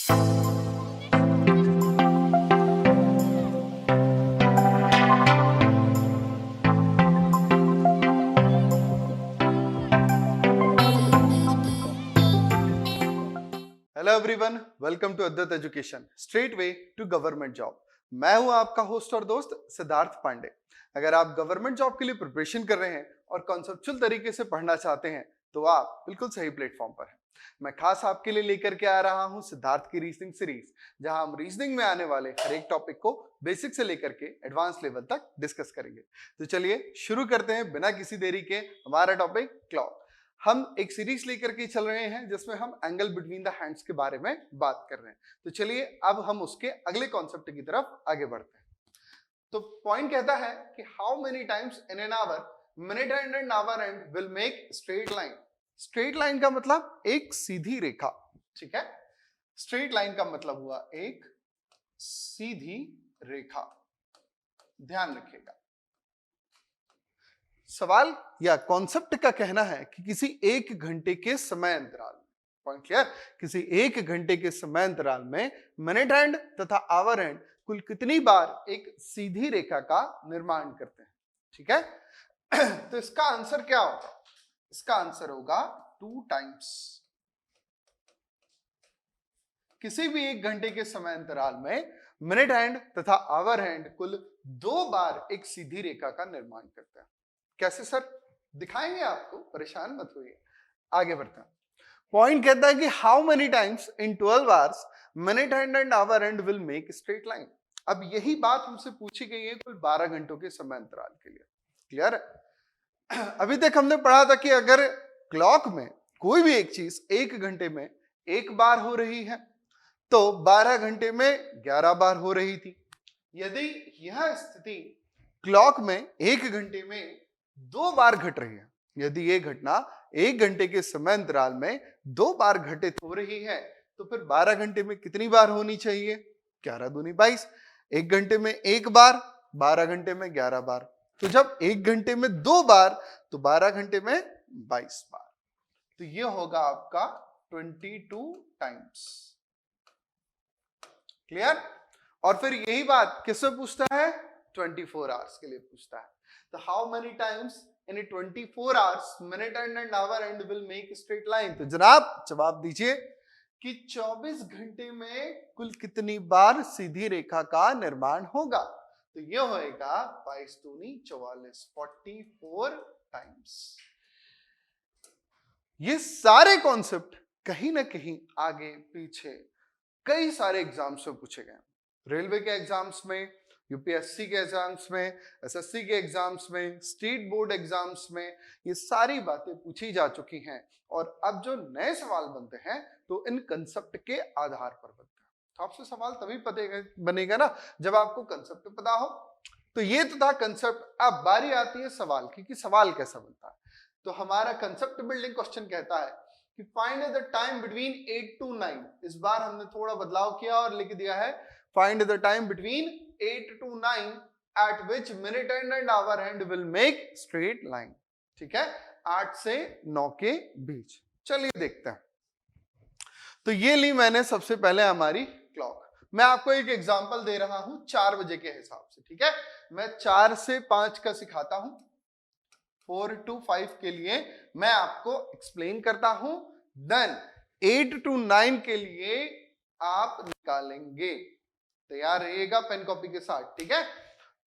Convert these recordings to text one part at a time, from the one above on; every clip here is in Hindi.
Hello everyone, welcome to Advait Education straight way to government job. मैं हूं आपका होस्ट और दोस्त सिद्धार्थ पांडे। अगर आप गवर्नमेंट जॉब के लिए प्रिपरेशन कर रहे हैं और कॉन्सेप्चुअल तरीके से पढ़ना चाहते हैं तो आप बिल्कुल सही प्लेटफॉर्म पर हैं। मैं खास आपके लिए लेकर के आ रहा हूं सिद्धार्थ की रीजनिंग सीरीज, जहां हम रीजनिंग में आने वाले हर एक टॉपिक को बेसिक से लेकर के एडवांस लेवल तक डिस्कस करेंगे। तो चलिए शुरू करते हैं बिना किसी देरी के। हमारा टॉपिक क्लॉक। हम एक सीरीज लेकर के चल रहे हैं जिसमें हम एंगल बिटवीन द हैंड्स के बारे में बात कर रहे हैं। तो चलिए अब हम उसके अगले कॉन्सेप्ट की तरफ आगे बढ़ते हैं। तो पॉइंट कहता है कि how many times in an hour minute hand and hour hand will make straight line. Straight line का मतलब एक सीधी रेखा, ठीक है। स्ट्रेट लाइन का मतलब हुआ एक सीधी रेखा, ध्यान रखिएगा। सवाल या कॉन्सेप्ट का कहना है कि किसी एक घंटे के समय अंतराल में, पॉइंट क्लियर, किसी एक घंटे के समय अंतराल में मिनट हैंड तथा आवर हैंड कुल कितनी बार एक सीधी रेखा का निर्माण करते हैं, ठीक है। तो इसका आंसर क्या होगा? इसका आंसर होगा 2 टाइम्स। किसी भी एक घंटे के समय अंतराल में मिनट हैंड तथा आवर हैंड कुल 2 बार एक सीधी रेखा का निर्माण करते हैं। कैसे सर? दिखाएंगे आपको, परेशान मत होइए। आगे बढ़ते हैं। पॉइंट कहता है कि how many times in 12 hours minute hand and hour hand will make straight line. अब यही बात हमसे पूछी गई है कुल 12 घंटों के समय अंतराल के लिए। क्लियर है? अभी तक हमने पढ़ा था कि अगर क्लॉक में कोई भी एक चीज एक घंटे में एक बार हो रही है तो 12 घंटे में 11 बार हो रही थी। यदि यह स्थिति क्लॉक में एक घंटे में 2 बार घट रही है, यदि ये घटना एक घंटे के समय अंतराल में 2 बार घटित हो रही है तो फिर 12 घंटे में कितनी बार होनी चाहिए? 11 दूनी 22। एक घंटे में एक बार, 12 घंटे में 11 बार। तो जब एक घंटे में 2 बार तो 12 घंटे में 22 बार। तो ये होगा आपका 22 टाइम्स। क्लियर? और फिर यही बात किससे पूछता है? 24 आवर्स के लिए पूछता है। तो how many times in 24 hours minute hand and hour hand will make straight line. तो जनाब जवाब दीजिए कि 24 घंटे में कुल कितनी बार सीधी रेखा का निर्माण होगा? तो ये होएगा 22 दूनी 44, 44 टाइम्स। ये सारे कॉन्सेप्ट कहीं ना कहीं आगे पीछे कई सारे एग्जाम्स में पूछे गए। रेलवे के एग्जाम्स में, यूपीएससी के एग्जाम्स में, एसएससी के एग्जाम्स में, स्टेट बोर्ड एग्जाम्स में ये सारी बातें पूछी जा चुकी हैं। और अब जो नए सवाल बनते हैं तो इन कंसेप्ट के आधार पर बनते हैं। तो आपसे सवाल तभी बनेगा ना जब आपको कंसेप्ट पता हो। तो ये तो था कंसेप्ट। अब बारी आती है सवाल की कि सवाल कैसा बनता है। तो हमारा कंसेप्ट बिल्डिंग क्वेश्चन कहता है कि find the time between 8 to 9। इस बार हमने थोड़ा बदलाव किया और लिख दिया है find the time between 8 to 9 at which minute hand and hour hand will make straight line. ठीक है, 8 से 9 के बीच। चलिए देखते हैं। तो ये ली मैंने सबसे पहले हमारी क्लॉक। मैं आपको एक एग्जांपल दे रहा हूं 4 बजे के हिसाब से, ठीक है। मैं 4 से 5 का सिखाता हूं, 4 to 5 के लिए मैं आपको एक्सप्लेन करता हूं, देन 8 to 9 के लिए आप निकालेंगे। तैयार रहिएगा पेन कॉपी के साथ, ठीक है।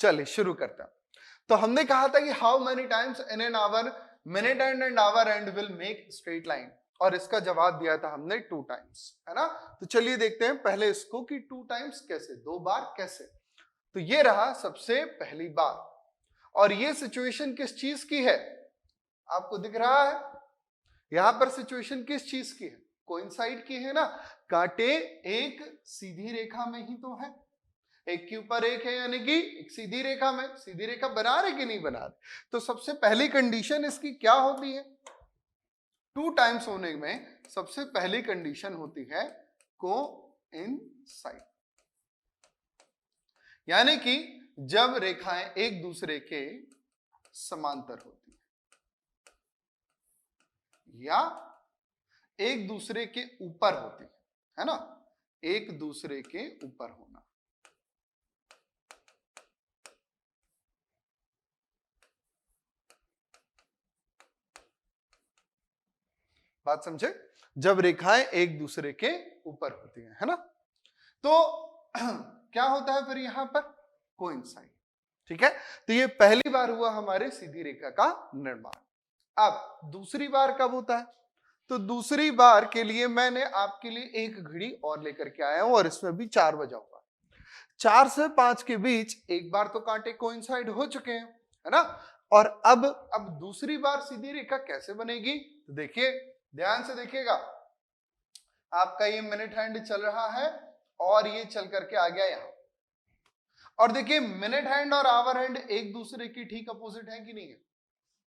चलिए शुरू करते हैं। तो हमने कहा था कि how many times in an hour minute hand and hour hand will make straight line, और इसका जवाब दिया था हमने 2 टाइम्स, है ना। तो चलिए देखते हैं पहले इसको कि 2 टाइम्स कैसे, 2 बार कैसे। तो ये रहा सबसे पहली बार। और ये सिचुएशन किस चीज की है? आपको दिख रहा है यहां पर सिचुएशन किस चीज की है? कोइंसाइड की है ना। कांटे एक सीधी रेखा में ही तो है, एक के ऊपर एक है, यानी कि एक सीधी रेखा में। सीधी रेखा बना रहे कि नहीं बना रहे? तो सबसे पहली कंडीशन इसकी क्या होती है? 2 टाइम्स होने में सबसे पहली कंडीशन होती है कोइंसाइड, यानी कि जब रेखाएं एक दूसरे के समांतर होती है या एक दूसरे के ऊपर होती है ना। एक दूसरे के ऊपर होना। बात समझे? जब रेखाएं एक दूसरे के ऊपर होती हैं, है ना, तो क्या होता है फिर यहां पर? कोइंसाइड। ठीक है, तो ये पहली बार हुआ हमारे सीधी रेखा का निर्माण। अब दूसरी बार कब होता है? तो दूसरी बार के लिए मैंने आपके लिए एक घड़ी और लेकर के आया हूं और इसमें भी 4 बजा हुआ। 4 से 5 के बीच एक बार तो कांटे कोइंसाइड हो चुके हैं, है ना, और अब दूसरी बार सीधी रेखा कैसे बनेगी? तो देखिए, ध्यान से देखिएगा, आपका ये मिनट हैंड चल रहा है और ये चल करके आ गया यहां, और देखिए मिनट हैंड और आवर हैंड एक दूसरे की ठीक अपोजिट है कि नहीं है?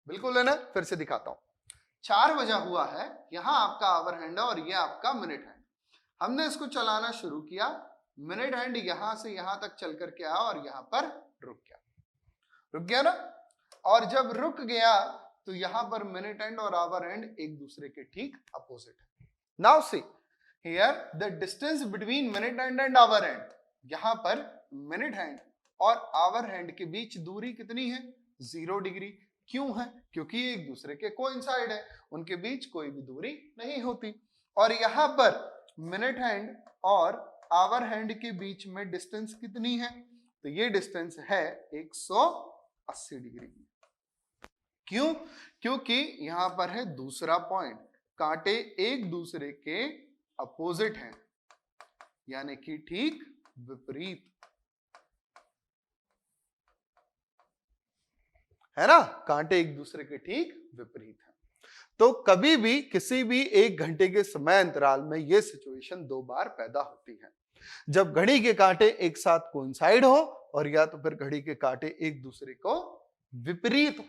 बिल्कुल है ना। फिर से दिखाता हूं, 4 बजा हुआ है, यहां आपका आवर हैंड है और ये आपका मिनट हैंड। हमने इसको चलाना शुरू किया, मिनट हैंड यहां से यहां तक चल करके आया और यहां पर रुक गया ना, और जब रुक गया तो यहां पर मिनट हैंड और आवर हैंड एक दूसरे के ठीक अपोजिट है। Now see here the distance between minute hand and hour hand, यहां पर मिनट हैंड और आवर हैंड के बीच दूरी कितनी है? 0 डिग्री। क्यों है? क्योंकि एक दूसरे के कोइंसाइड है, उनके बीच कोई भी दूरी नहीं होती। और यहां पर मिनट हैंड और आवर हैंड के बीच में डिस्टेंस कितनी है? तो ये डिस्टेंस है 180 डिग्री। क्यों? क्योंकि यहां पर है दूसरा पॉइंट, कांटे एक दूसरे के अपोजिट हैं, यानी कि ठीक विपरीत, है ना, कांटे एक दूसरे के ठीक विपरीत हैं। तो कभी भी किसी भी 1 घंटे के समय अंतराल में यह सिचुएशन 2 बार पैदा होती है, जब घड़ी के कांटे एक साथ कोइंसाइड हो और या तो फिर घड़ी के कांटे एक दूसरे को विपरीत हो।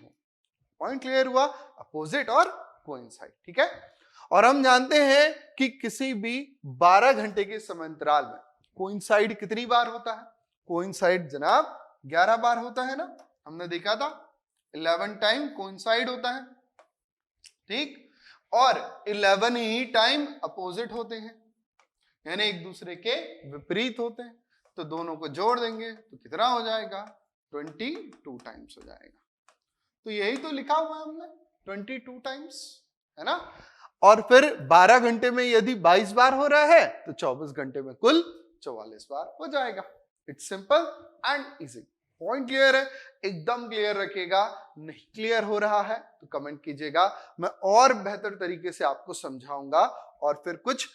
पॉइंट क्लियर हुआ? अपोजिट और कोइंसाइड। ठीक है, और हम जानते हैं कि किसी भी 12 घंटे के समय अंतराल में कोइंसाइड कितनी बार होता है? कोइंसाइड जनाब 11 बार होता है ना, हमने देखा था 11 टाइम कोइंसाइड होता है, ठीक, और 11 ही टाइम अपोजिट होते हैं, यानी एक दूसरे के विपरीत होते हैं। तो दोनों को जोड़ देंगे तो कितना हो जाएगा? 22 टाइम्स हो जाएगा। तो यही तो लिखा हुआ है हमने, 22 टाइम्स, है ना। और फिर 12 घंटे में यदि 22 बार हो रहा है तो 24 घंटे में कुल 44 बार हो जाएगा। It's simple and easy. Point clear है? एकदम क्लियर रखिएगा। नहीं क्लियर हो रहा है तो कमेंट कीजिएगा, मैं और बेहतर तरीके से आपको समझाऊंगा और फिर कुछ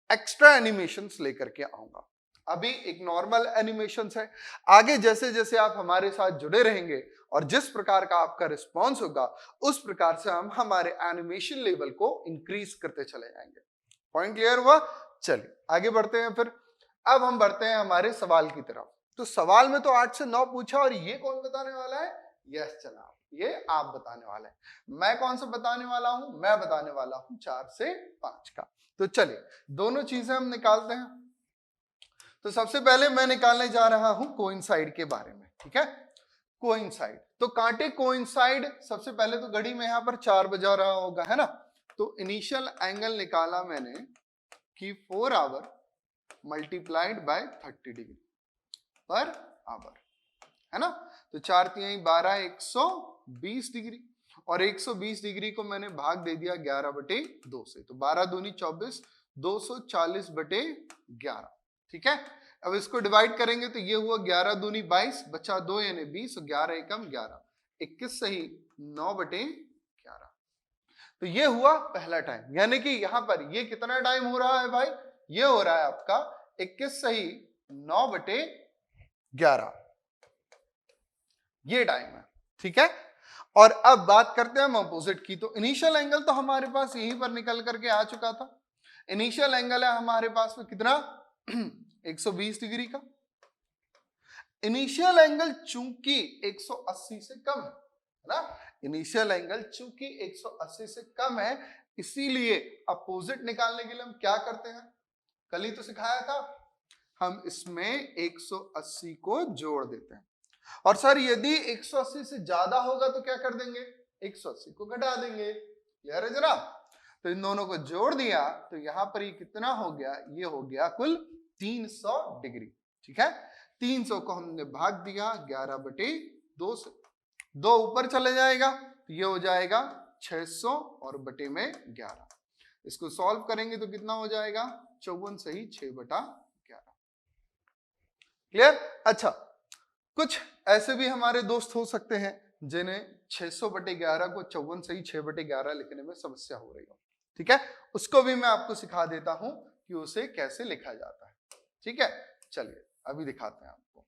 एक्स्ट्रा एनिमेशंस लेकर के आऊंगा। अभी एक नॉर्मल एनिमेशंस है, आगे जैसे जैसे आप हमारे साथ जुड़े रहेंगे और जिस प्रकार का आपका रिस्पॉन्स होगा उस प्रकार से हम हमारे एनिमेशन लेवल को इंक्रीज करते चले जाएंगे। पॉइंट क्लियर हुआ? चलिए आगे बढ़ते हैं। फिर अब हम बढ़ते हैं हमारे सवाल की तरफ। तो सवाल में तो 8 से 9 पूछा और ये कौन बताने वाला है? यस जनाब, ये आप बताने वाले हैं। मैं कौन सा बताने वाला हूं? मैं बताने वाला हूं 4 से 5 का। तो चलिए दोनों चीजें हम निकालते हैं। तो सबसे पहले मैं निकालने जा रहा हूं कोइंसाइड के बारे में। ठीक है, कोइंसाइड, तो कांटे कोइंसाइड, सबसे पहले तो घड़ी में यहां पर 4 बजा रहा होगा, है ना, तो इनिशियल एंगल निकाला मैंने कि 4 hour multiplied by 30 degree per hour, है ना, तो 4 3 12 120 डिग्री, और 120 डिग्री को मैंने भाग दे दिया 11/2 से, तो 12 दूनी 24, 240/11। ठीक है, अब इसको डिवाइड करेंगे तो ये हुआ 11 दूनी 22, बचा 2 यानी 20, 11 एकम 11, 21 सही 9/11। तो ये हुआ पहला टाइम, यानी कि यहां पर ये कितना टाइम हो रहा है भाई? ये हो रहा है आपका 21 सही 9/11, ये टाइम है। ठीक है, और अब बात करते हैं हम अपोजिट की। तो इनिशियल एंगल तो हमारे पास यहीं पर निकल करके आ चुका था। इनिशियल एंगल है हमारे पास में कितना? 120 डिग्री का। इनिशियल एंगल चूंकि 180 से कम है ना, इनिशियल एंगल चूंकि 180 से कम है, इसीलिए अपोजिट निकालने के लिए हम क्या करते हैं? कल ही तो सिखाया था, हम इसमें 180 को जोड़ देते हैं। और सर यदि 180 से ज्यादा होगा तो क्या कर देंगे? 180 को घटा देंगे। क्लियर है जरा? तो इन दोनों को जोड़ दिया तो यहां पर ये कितना हो गया? ये हो गया कुल 300 डिग्री। ठीक है, 300 को हमने भाग दिया 11/2 से, 2 ऊपर चले जाएगा तो ये हो जाएगा 600 और बटे में 11। इसको सॉल्व करेंगे तो कितना हो जाएगा 54 सही 6/11। क्लियर? अच्छा, कुछ ऐसे भी हमारे दोस्त हो सकते हैं जिन्हें 600/11 को 54 सही 6/11 लिखने में समस्या हो रही हो। ठीक है, उसको भी मैं आपको सिखा देता हूं कि उसे कैसे लिखा जाता है। ठीक है, चलिए अभी दिखाते हैं आपको।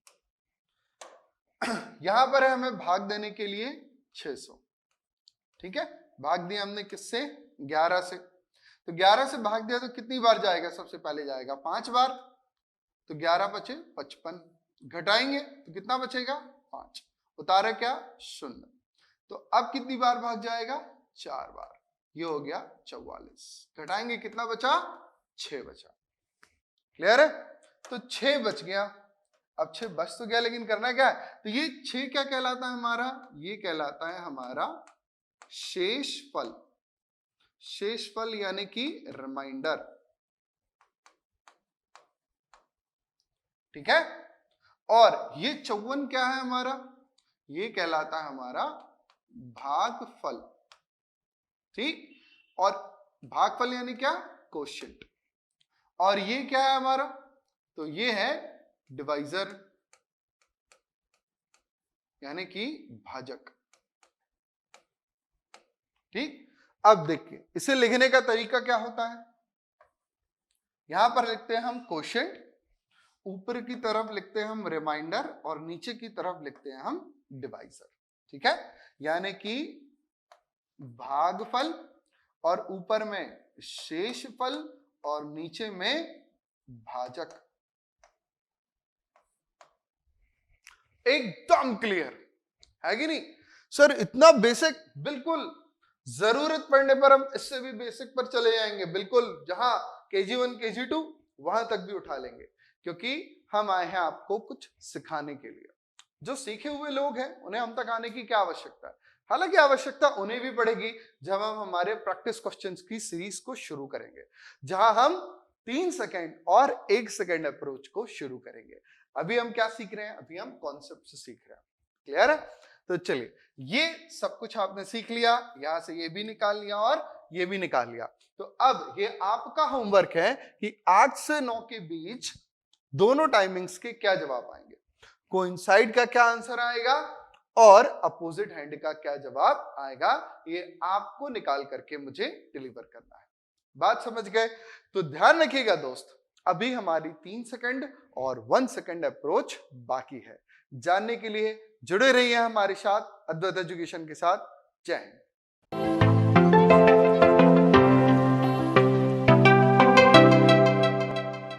यहां पर है हमें भाग देने के लिए 600। ठीक है, भाग दिया हमने किससे? 11 से। तो 11 से भाग दिया तो कितनी बार जाएगा? सबसे पहले जाएगा 5 बार, तो 11 बचे 55। घटाएंगे तो कितना बचेगा? 5। उतारा क्या? 0। तो अब कितनी बार भाग जाएगा? 4 बार। ये हो गया 44। घटाएंगे कितना बचा? 6 बचा। क्लियर है? तो 6 बच गया। अब 6 बच तो गया, लेकिन करना क्या है? तो ये 6 क्या कहलाता है हमारा? ये कहलाता है हमारा शेषफल। शेषफल यानी कि रिमाइंडर। ठीक है, और ये 54 क्या है हमारा? ये कहलाता है हमारा भागफल। ठीक, और भागफल यानी क्या? कोशेंट। और ये क्या है हमारा? तो ये है डिवाइजर यानी कि भाजक। ठीक, अब देखिए इसे लिखने का तरीका क्या होता है। यहां पर लिखते हैं हम कोशेंट, ऊपर की तरफ लिखते हैं हम रिमाइंडर और नीचे की तरफ लिखते हैं हम डिवाइजर। ठीक है, यानी कि भागफल और ऊपर में शेषफल और नीचे में भाजक। एकदम क्लियर है कि नहीं सर? इतना बेसिक, बिल्कुल जरूरत पड़ने पर हम इससे भी बेसिक पर चले जाएंगे। बिल्कुल, जहां KG1 KG2 वहां तक भी उठा लेंगे, क्योंकि हम आए हैं आपको कुछ सिखाने के लिए। जो सीखे हुए लोग हैं उन्हें हम तक आने की क्या आवश्यकता है? हालांकि आवश्यकता उन्हें भी पड़ेगी जब हम हमारे प्रैक्टिस क्वेश्चंस की सीरीज को शुरू करेंगे, जहां हम 3 सेकंड और 1 सेकंड अप्रोच को शुरू करेंगे। अभी हम क्या सीख रहे हैं? अभी हम कॉन्सेप्ट सीख रहे हैं। क्लियर है? तो चलिए, ये सब कुछ आपने सीख लिया, यहां से ये भी निकाल लिया और ये भी निकाल लिया। तो अब ये आपका होमवर्क है कि 8 से 9 के बीच दोनों टाइमिंग्स के क्या जवाब आएंगे, कोइंसाइड का क्या आंसर आएगा और अपोजिट हैंड का क्या जवाब आएगा, ये आपको निकाल करके मुझे डिलीवर करना है। बात समझ गए? तो ध्यान रखिएगा दोस्त, अभी हमारी 3 सेकंड और 1 सेकंड अप्रोच बाकी है। जानने के लिए जुड़े रहिए हमारे साथ, अद्वैत एजुकेशन के साथ। जय हिंद।